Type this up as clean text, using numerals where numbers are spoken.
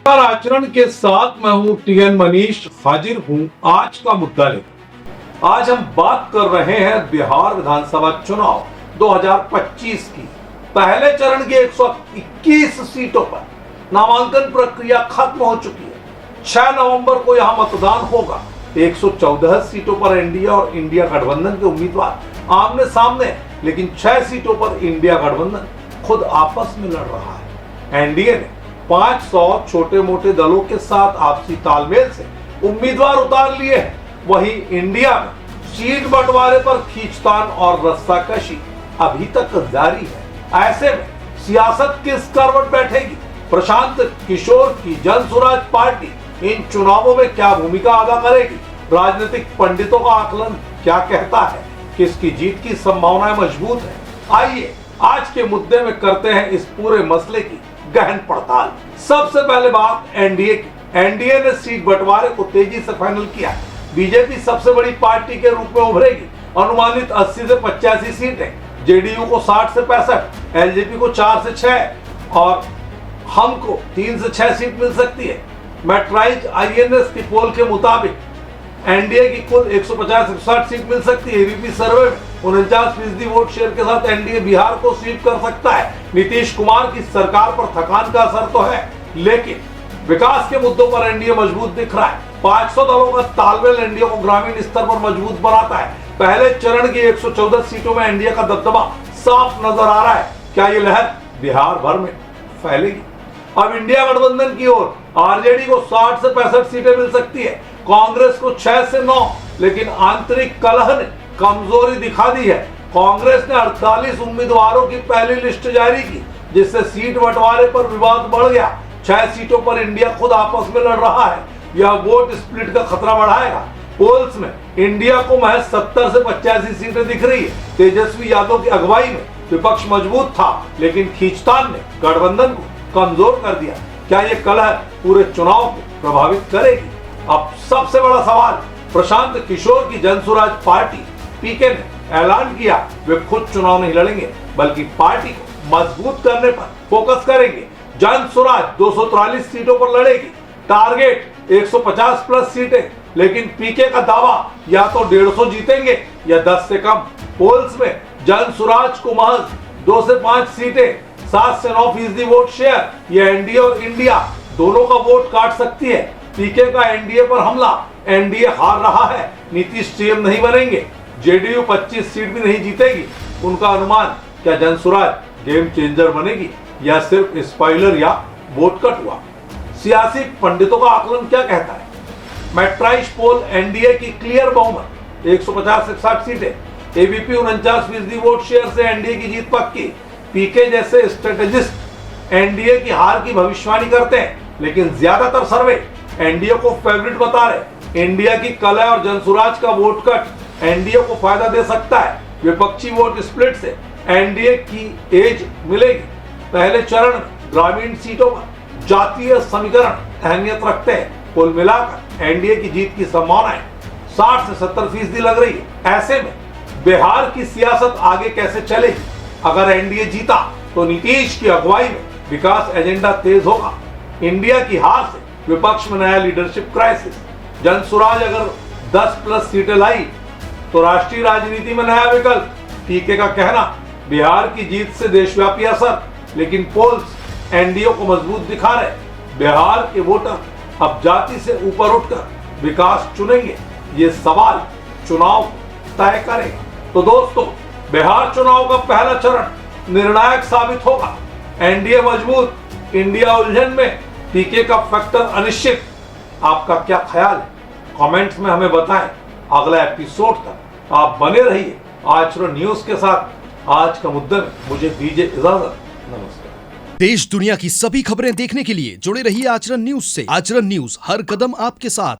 आचरण के साथ मैं हूं टीएन मनीष, हाजिर हूं आज का मुद्दा लेकर। आज हम बात कर रहे हैं बिहार विधानसभा चुनाव 2025 की। पहले चरण की 121 सीटों पर नामांकन प्रक्रिया खत्म हो चुकी है। 6 नवंबर को यहां मतदान होगा। 114 सीटों पर एनडीए और इंडिया गठबंधन के उम्मीदवार आमने सामने, लेकिन 6 सीटों पर इंडिया गठबंधन खुद आपस में लड़ रहा है। एनडीए ने 500 छोटे मोटे दलों के साथ आपसी तालमेल से उम्मीदवार उतार लिए हैं। वहीं इंडिया में सीट बंटवारे पर खींचतान और रस्साकशी अभी तक जारी है। ऐसे में सियासत किस करवट बैठेगी? प्रशांत किशोर की जन स्वराज पार्टी इन चुनावों में क्या भूमिका अदा करेगी? राजनीतिक पंडितों का आकलन क्या कहता है? किसकी जीत की संभावनाएं मजबूत है? आइए आज के मुद्दे में करते हैं इस पूरे मसले की गहन पड़ताल। सबसे पहले बात एनडीए की। एनडीए ने सीट बंटवारे को तेजी से फाइनल किया। बीजेपी सबसे बड़ी पार्टी के रूप में उभरेगी। अनुमानित 80 से 85 सीटें, जेडीयू को 60 से 65, एलजेपी को 4 से 6 और हमको 3 से 6 सीट मिल सकती है। मैट्राइज आईएनएस की पोल के मुताबिक एनडीए की कुल 150-160 सीट मिल सकती है। एबीपी सर्वे में 49% वोट शेयर के साथ एनडीए बिहार को स्वीप कर सकता है। नीतीश कुमार की सरकार पर थकान का असर तो है, लेकिन विकास के मुद्दों पर एनडीए मजबूत दिख रहा है। 500 दलों का तालमेल एनडीए को ग्रामीण स्तर पर मजबूत बनाता है। पहले चरण की 114 सीटों में एनडीए का दबदबा साफ नजर आ रहा है। क्या ये लहर बिहार भर में फैलेगी? अब इंडिया गठबंधन की ओर आरजेडी को 60 से 65 सीटें मिल सकती है, कांग्रेस को 6 से 9, लेकिन आंतरिक कलह ने कमजोरी दिखा दी है। कांग्रेस ने 48 उम्मीदवारों की पहली लिस्ट जारी की, जिससे सीट बंटवारे पर विवाद बढ़ गया। 6 सीटों पर इंडिया खुद आपस में लड़ रहा है। यह वोट स्प्लिट का खतरा बढ़ाएगा। पोल्स में इंडिया को महज 70 से 85 सीटें दिख रही है। तेजस्वी यादव की अगुवाई में विपक्ष मजबूत था, लेकिन खींचतान ने गठबंधन को कमजोर कर दिया। क्या ये कलह पूरे चुनाव को प्रभावित करेगी? अब सबसे बड़ा सवाल, प्रशांत किशोर की जन स्वराज पार्टी पीके ने ऐलान किया वे खुद चुनाव नहीं लड़ेंगे, बल्कि पार्टी को मजबूत करने पर फोकस करेंगे। जन स्वराज 243 सीटों पर लड़ेगी, टारगेट 150 प्लस सीटें, लेकिन पीके का दावा या तो 150 जीतेंगे या 10 से कम। पोल्स में जन स्वराज को महज 2 से 5 सीटें, 7 से 9% वोट शेयर, यह एनडीए और इंडिया दोनों का वोट काट सकती है। पीके का एनडीए पर हमला, एनडीए हार रहा है, नीतीश सीएम नहीं बनेंगे। जेडीयू 25 सीट भी नहीं जीतेगी। उनका अनुमान, क्या जन स्वराज गेम चेंजर बनेगी या सिर्फ स्पॉइलर या वोट कट हुआ? सियासी पंडितों का आकलन क्या कहता है? मैट्राइज पोल एनडीए की क्लियर बहुमत 150 से 60 सीटें, एबीपी 49% वोट शेयर से एनडीए की जीत पक्की। पीके जैसे स्ट्रेटेजिस्ट एनडीए की हार की भविष्यवाणी करते हैं, लेकिन ज्यादातर सर्वे एनडीए को फेवरेट बता रहे। इंडिया की कलह और जनसुराज का वोट कट एनडीए को फायदा दे सकता है। विपक्षी वोट स्प्लिट से एनडीए की एज मिलेगी। पहले चरण में ग्रामीण सीटों पर जातीय समीकरण अहमियत रखते हैं। कुल मिलाकर एनडीए की जीत की संभावनाएं 60 से 70% लग रही है। ऐसे में बिहार की सियासत आगे कैसे चलेगी? अगर एनडीए जीता तो नीतीश की अगुवाई में विकास एजेंडा तेज होगा। इंडिया की हार से विपक्ष में नया लीडरशिप क्राइसिस। जन स्वराज अगर 10 प्लस सीटें लाई तो राष्ट्रीय राजनीति में नया विकल्प। पीके का कहना, बिहार की जीत से देशव्यापी असर, लेकिन पोल्स एनडीए को मजबूत दिखा रहे। बिहार के वोटर अब जाति से ऊपर उठकर विकास चुनेंगे। ये सवाल चुनाव तय करेगा। तो दोस्तों, बिहार चुनाव का पहला चरण निर्णायक साबित होगा। एनडीए मजबूत, इंडिया उलझन में, पीके का फैक्टर अनिश्चित। आपका क्या ख्याल है? कमेंट्स में हमें बताएं। अगला एपिसोड तक आप बने रहिए आचरण न्यूज के साथ। आज का मुद्दे में मुझे दीजिए इजाजत। नमस्कार। देश दुनिया की सभी खबरें देखने के लिए जुड़े रहिए आचरण न्यूज से। आचरण न्यूज, हर कदम आपके साथ।